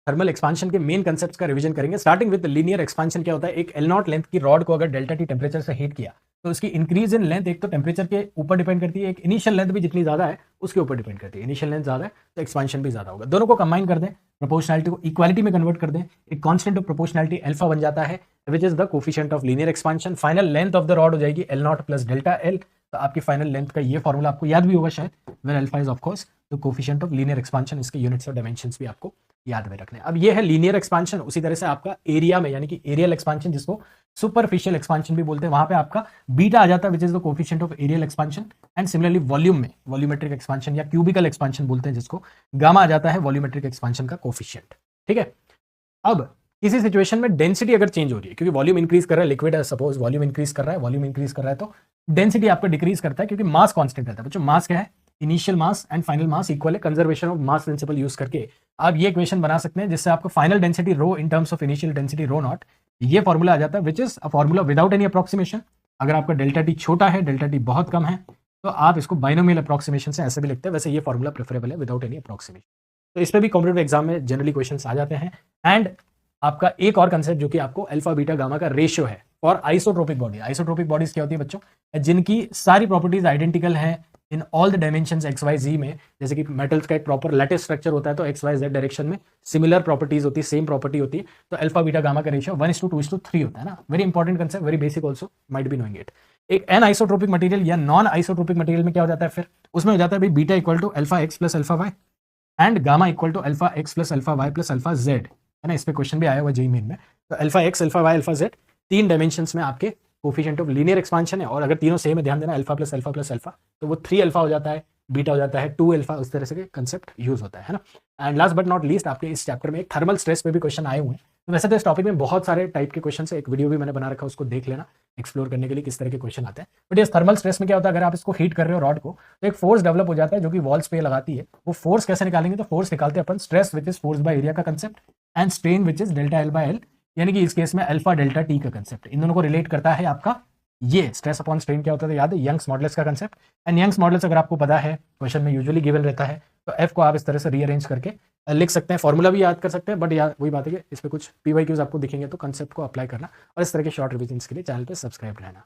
Thermal expansion के main concept का revision करेंगे। स्टार्टिंग विद लीनियर एक्सपांशन क्या होता है, एक एल नॉट लेंथ की रॉड को अगर डेल्टा टी टेम्परेचर से हीट किया तो उसकी इंक्रीज इन लेंथ एक तो टेम्परेचर के ऊपर डिपेंड करती है, एक इनिशियल लेंथ भी जितनी ज्यादा है उसके ऊपर डिपेंड करती है। इनिशियल लेंथ ज्यादा है तो एक्सपांशन भी ज्यादा होगा। दोनों को कंबाइन कर दें, प्रोपोर्शनैलिटी को इक्वालिटी में कन्वर्ट कर दें, एक कांस्टेंट ऑफ प्रोपोर्शनैलिटी अल्फा बन जाता है which is the coefficient of linear expansion. Final length of the rod हो जाएगी L not plus delta L. तो आपकी फाइनल लेंथ का ये फॉर्मूला आपको याद भी होगा शायद, where alpha is of course the coefficient of linear expansion. इसके यूनिट्स और डायमेंशंस भी आपको याद में रखने। अब ये है लीनियर एक्सपांशन। उसी तरह से आपका एरिया में यानी कि एरियल एक्सपांशन जिसको सुपरफिशियल एक्सपांशन भी बोलते हैं, वहां पे आपका बीटा आ जाता है which is the coefficient of areal expansion. And similarly volume में वॉल्यूमेट्रिक एक्सपांशन या क्यूबिकल एक्सपांशन बोलते हैं जिसको, गामा आ जाता है वॉल्यूमेट्रिक एक्सपांशन का कोफिशिएंट। ठीक है, अब किसी सिचुएशन में डेंसिटी अगर चेंज हो रही है, क्योंकि वॉल्यूम इंक्रीज कर रहा है, लिक्विड है सपोज, वॉल्यूम इंक्रीज कर रहा है, वॉल्यूम इंक्रीज कर रहा है तो डेंसिटी आपका डिक्रीज करता है, क्योंकि मास कांस्टेंट रहता है। बच्चों मास क्या है, initial mass and final mass equal है। Conservation of mass principle use करके आप ये इक्वेशन बना सकते हैं जिससे आपको final density rho in terms of initial density rho naught, ये फॉर्मूला आ जाता है which is a formula without any approximation. अगर आपका डेल्टा टी छोटा है, डेल्टा टी बहुत कम है, तो आप इसको बाइनोमियल अप्रोक्सीमेशन से ऐसे भी लिखते हैं। वैसे ये फॉर्मूला प्रेफरेबल है विदाउट एनी अप्रोक्सीमेशन। तो इस पर भी कॉम्पिटेटिव एग्जाम में जनरली क्वेश्चन आ जाते हैं। एंड आपका एक और कंसेप्ट जो कि आपको अल्फा बीटा गामा का रेशियो है और आइसोट्रोपिक बॉडी। आइसोट्रोपिक बॉडीज क्या होती है बच्चों, जिनकी सारी प्रॉपर्टीज आइडेंटिकल हैं in all the dimensions x y z में। जैसे कि मेटल्स का एक प्रॉपर लैटिस स्ट्रक्चर होता है तो एक्स वाई जेड डायरेक्शन में सिमिलर प्रॉपर्टीज होती है, सेम प्रॉपर्टी होती है। तो अल्फा बीटा गामा का रेशियो 1:2:3 होता है ना। Very important concept, very basic also, might be knowing it. एक एन आइसोट्रोपिक मटेरियल या नॉन आइसोट्रोपिक मटेरियल में क्या हो जाता है, फिर उसमें हो जाता है beta equal to alpha x plus alpha y and gamma equal to alpha x plus alpha y plus alpha z, है ना। इस पे क्वेश्चन भी आया हुआ जेईई मेन में। तो alpha x alpha y alpha z तीन डायमेंशंस में आपके कोफिशिएंट ऑफ लीनियर एक्सपांशन है। और अगर तीनों सेम है, ध्यान देना, alpha plus alpha plus alpha, तो वो 3 अल्फा हो जाता है, बीटा हो जाता है 2 अल्फा। उस तरह से कंसेप्ट यूज होता है ना। And last but not least आपके इस चैप्टर में एक थर्मल स्ट्रेस पे भी क्वेश्चन आए हुए हैं। तो वैसे तो इस टॉपिक में बहुत सारे टाइप के क्वेश्चन है, एक वीडियो भी मैंने बना रखा है, उसको देख लेना एक्सप्लोर करने के लिए किस तरह के क्वेश्चन आते हैं। बट इस थर्मल स्ट्रेस में क्या होता है, अगर आप इसको हीट कर रहे हो रॉड को, तो एक फोर्स डेवलप हो जाता है जो कि वॉल्स पे लगाती है। वो फोर्स कैसे निकालेंगे, तो फोर्स निकालते हैं अपन stress which is force by area का concept and strain which is delta L by L, यानी कि इस केस में अल्फा डेल्टा टी का कंसेप्ट। इन दोनों को रिलेट करता है आपका ये स्ट्रेस अपॉन स्ट्रेन क्या होता है, याद है, यंग्स मॉडुलस का कंसेप्ट। एंड यंग्स मॉडुलस अगर आपको पता है, क्वेश्चन में यूजुअली गिवन रहता है, तो एफ को आप इस तरह से रीअरेंज करके लिख सकते हैं, फॉर्मूला भी याद कर सकते हैं। बट यार वही बात है कि इस पर कुछ पीवाईक्यूज आपको दिखेंगे तो कंसेप्ट को अप्लाई करना। और इस तरह के शॉर्ट रिविजन्स के लिए चैनल पर सब्सक्राइब रहना।